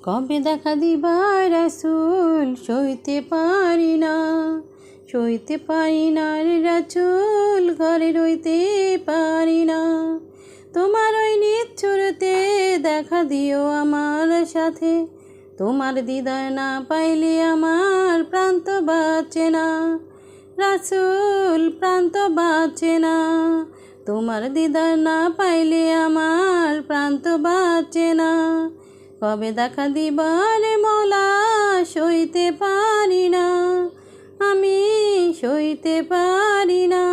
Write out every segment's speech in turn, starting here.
কবে দেখা দিবা রাসূল সইতে পারি না, সইতে পারি না রে রাসূল, ঘরে রইতে পারি না। তোমার ওই নিচ্ছুরতে দেখা দিও আমার সাথে, তোমার দিদার না পাইলে আমার প্রাণ তো বাঁচে না রাসূল, প্রাণ তো বাঁচে না। তোমার দিদার না পাইলে আমার প্রাণ তো বাঁচে না। কবে দেখা দিবা রে মওলা, সইতে পারি না, আমি সইতে পারি না,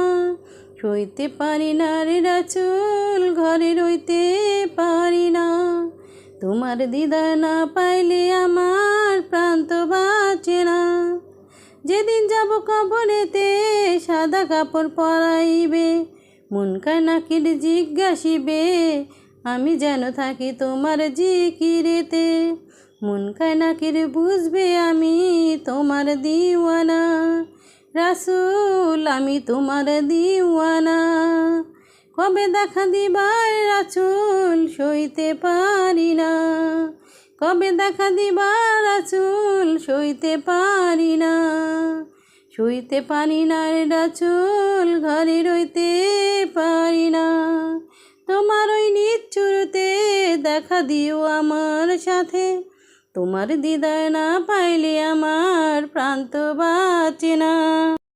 সইতে পারি না রে রাসূল, ঘরে রইতে পারি না। তোমার দিদার না পাইলে আমার প্রাণ তো বাঁচে না। যেদিন যাব কবরেতে সাদা কাপড় পরাইবে, মুনকার নাকির জিজ্ঞাসিবে, আমি যেন থাকি তোমার জিকিরেতে। মুনকার নাকির বুঝবে আমি তোমার দিওয়ানা রাসূল, আমি তোমার দিওয়ানা। কবে দেখা দিবা রাসূল সইতে পারি না, কবে দেখা দিবা রাসূল সইতে পারি না, সইতে পারি না রে রাসূল, ঘরে রইতে পারি না। তোমার ওই নিচ্ছুরতে দেখা দিও আমার সাথে, তোমার দিদার না পাইলে আমার প্রাণ তো বাঁচে না।